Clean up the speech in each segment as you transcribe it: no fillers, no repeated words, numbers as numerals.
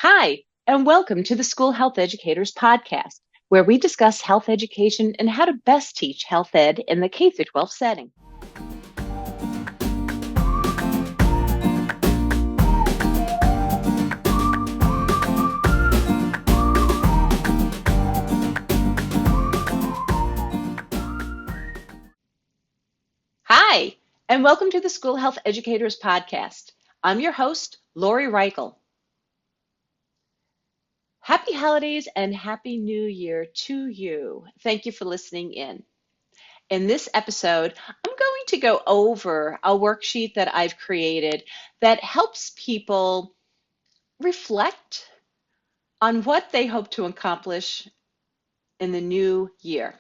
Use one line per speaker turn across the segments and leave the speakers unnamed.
Hi, and welcome to the School Health Educators Podcast, where we discuss health education and how to best teach health ed in the K 12 setting. Hi, and welcome to the School Health Educators Podcast. I'm your host, Lori Reichel. Happy holidays and Happy New Year to you. Thank you for listening in. In this episode, I'm going to go over a worksheet that I've created that helps people reflect on what they hope to accomplish in the new year.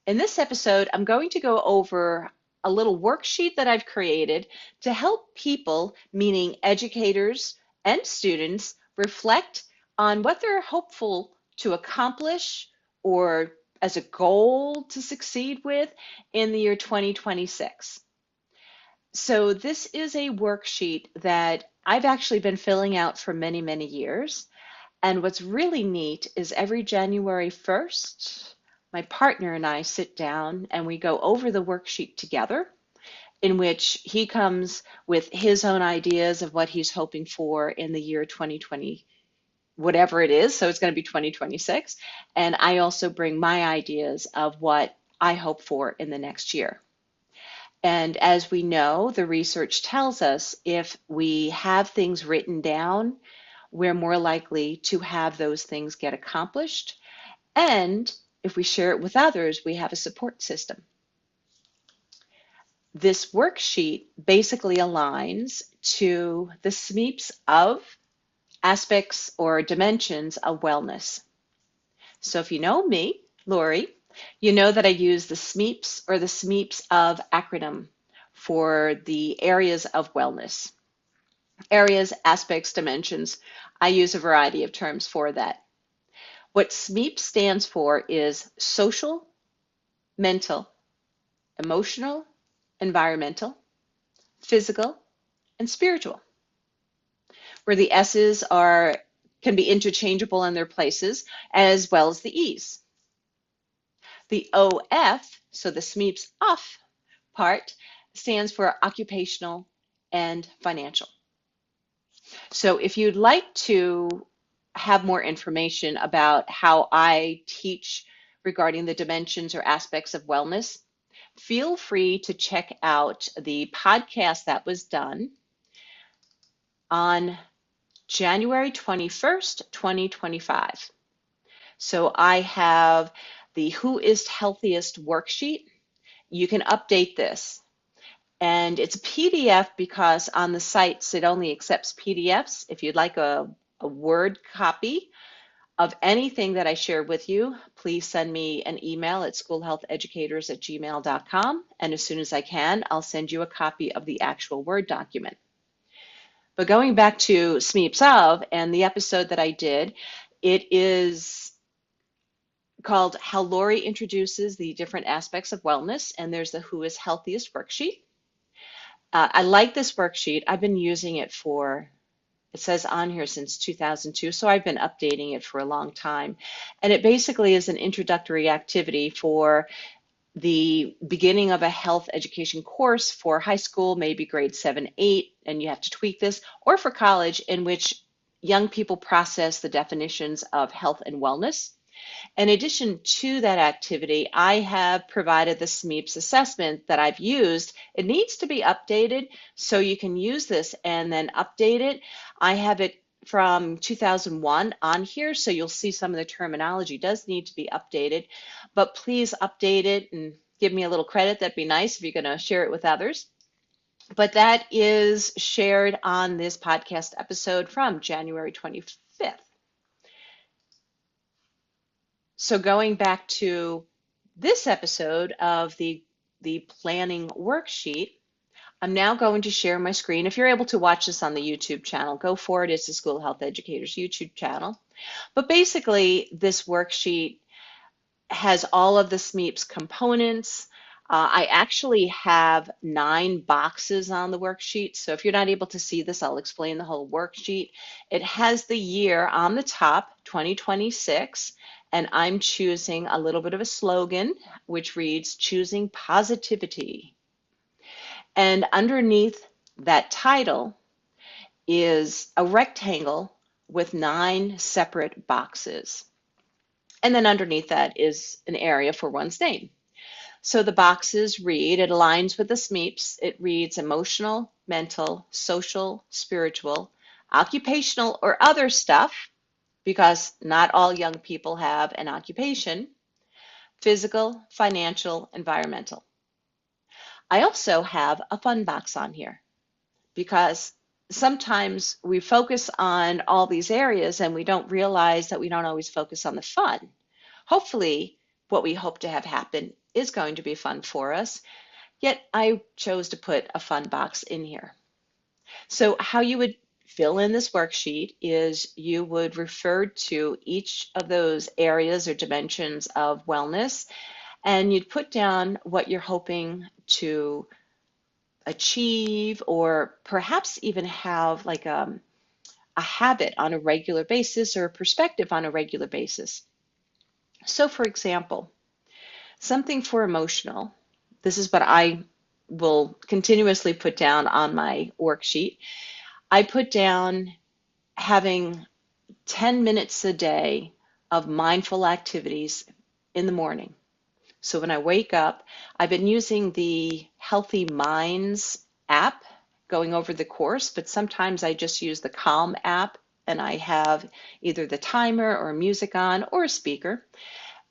In this episode, I'm going to go over a little worksheet that I've created to help people, meaning educators and students, reflect on what they're hopeful to accomplish or as a goal to succeed with in the year 2026. So this is a worksheet that I've actually been filling out for many, many years. And what's really neat is every January 1st, my partner and I sit down and we go over the worksheet together, in which he comes with his own ideas of what he's hoping for in the year 2020, whatever it is. So it's going to be 2026. And I also bring my ideas of what I hope for in the next year. And as we know, the research tells us if we have things written down, we're more likely to have those things get accomplished. And if we share it with others, we have a support system. This worksheet basically aligns to the SMEEPS of aspects or dimensions of wellness. So if you know me, Lori, you know that I use the SMEEPS or the SMEEPS of acronym for the areas of wellness. Areas, aspects, dimensions. I use a variety of terms for that. What SMEEP stands for is social, mental, emotional, environmental, physical, and spiritual, where the S's can be interchangeable in their places, as well as the E's. The OF, so the SMEEPS off part, stands for occupational and financial. So if you'd like to have more information about how I teach regarding the dimensions or aspects of wellness, feel free to check out the podcast that was done on January 21st, 2025. So I have the Who is Healthiest worksheet. You can update this. And it's a PDF because on the sites it only accepts PDFs. If you'd like a Word copy of anything that I shared with you, please send me an email at schoolhealtheducators@gmail.com. And as soon as I can, I'll send you a copy of the actual Word document. But going back to SMEEPS of and the episode that I did, it is called How Lori Introduces the Different Aspects of Wellness. And there's the Who is Healthiest worksheet. I like this worksheet. I've been using it it says on here since 2002, so I've been updating it for a long time. And it basically is an introductory activity for the beginning of a health education course for high school, maybe grade 7, 8, and you have to tweak this, or for college, in which young people process the definitions of health and wellness. In addition to that activity, I have provided the SMEEPS assessment that I've used. It needs to be updated, so you can use this and then update it. I have it from 2001 on here, so you'll see some of the terminology does need to be updated, but please update it and give me a little credit. That'd be nice if you're going to share it with others. But that is shared on this podcast episode from January 25th. So going back to this episode of the planning worksheet, I'm now going to share my screen. If you're able to watch this on the YouTube channel, go for it. It's the School Health Educators YouTube channel. But basically, this worksheet has all of the SMEEPS components. I actually have 9 boxes on the worksheet. So if you're not able to see this, I'll explain the whole worksheet. It has the year on the top, 2026, and I'm choosing a little bit of a slogan, which reads, choosing positivity. And underneath that title is a rectangle with 9 separate boxes. And then underneath that is an area for one's name. So the boxes read, it aligns with the SMEEPS. It reads emotional, mental, social, spiritual, occupational, or other stuff, because not all young people have an occupation, physical, financial, environmental. I also have a fun box on here because sometimes we focus on all these areas and we don't realize that we don't always focus on the fun. Hopefully, what we hope to have happen is going to be fun for us. Yet I chose to put a fun box in here. So how you would fill in this worksheet is you would refer to each of those areas or dimensions of wellness, and you'd put down what you're hoping to achieve, or perhaps even have like a habit on a regular basis or a perspective on a regular basis. So for example, something for emotional, this is what I will continuously put down on my worksheet. I put down having 10 minutes a day of mindful activities in the morning. So when I wake up, I've been using the Healthy Minds app going over the course, but sometimes I just use the Calm app and I have either the timer or music on or a speaker,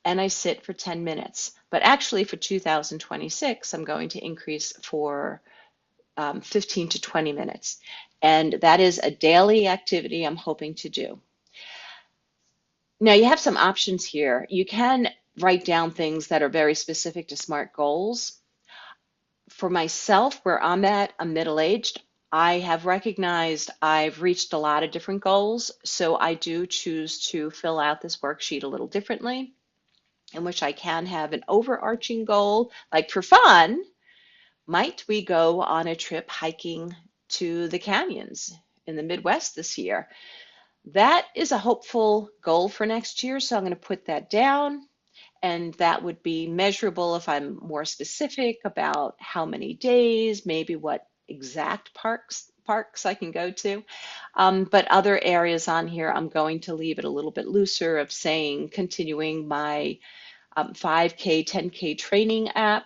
and I sit for 10 minutes. But actually for 2026, I'm going to increase for 15 to 20 minutes. And that is a daily activity I'm hoping to do. Now you have some options here. You can write down things that are very specific to SMART goals. For myself, where I'm at, I'm middle-aged. I have recognized I've reached a lot of different goals, so I do choose to fill out this worksheet a little differently, in which I can have an overarching goal, like for fun, might we go on a trip hiking to the canyons in the Midwest this year? That is a hopeful goal for next year, so I'm going to put that down, and that would be measurable if I'm more specific about how many days, maybe what exact parks I can go to. But other areas on here, I'm going to leave it a little bit looser, of saying continuing my 5K, 10K training app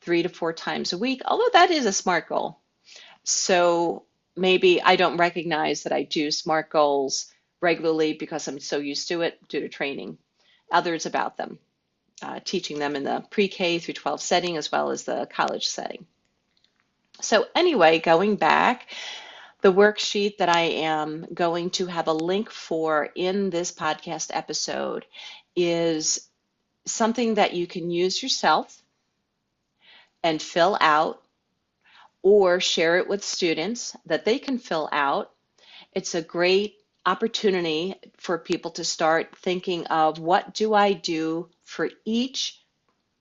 3 to 4 times a week, although that is a SMART goal. So maybe I don't recognize that I do SMART goals regularly because I'm so used to it due to training others about them, teaching them in the pre-K through 12 setting as well as the college setting. So anyway, going back, the worksheet that I am going to have a link for in this podcast episode is something that you can use yourself and fill out, or share it with students that they can fill out. It's a great opportunity for people to start thinking of, what do I do for each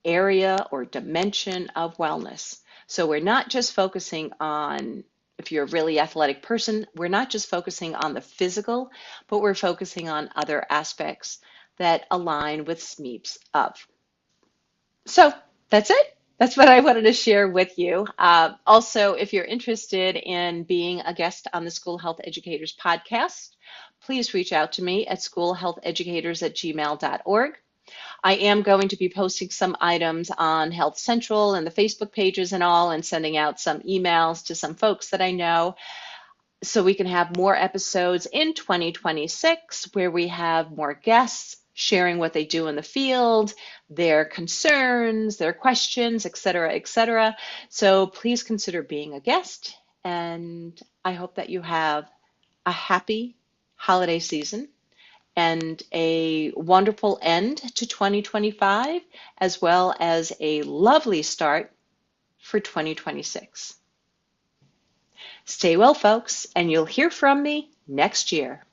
area or dimension of wellness? So we're not just focusing on, if you're a really athletic person, we're not just focusing on the physical, but we're focusing on other aspects that align with SMEEPS of. So that's it. That's what I wanted to share with you. Also, if you're interested in being a guest on the School Health Educators podcast, please reach out to me at schoolhealtheducators@gmail.org. I am going to be posting some items on Health Central and the Facebook pages and all, and sending out some emails to some folks that I know, so we can have more episodes in 2026 where we have more guests sharing what they do in the field, their concerns, their questions, et cetera, et cetera. So please consider being a guest, and I hope that you have a happy holiday season and a wonderful end to 2025, as well as a lovely start for 2026. Stay well, folks, and you'll hear from me next year.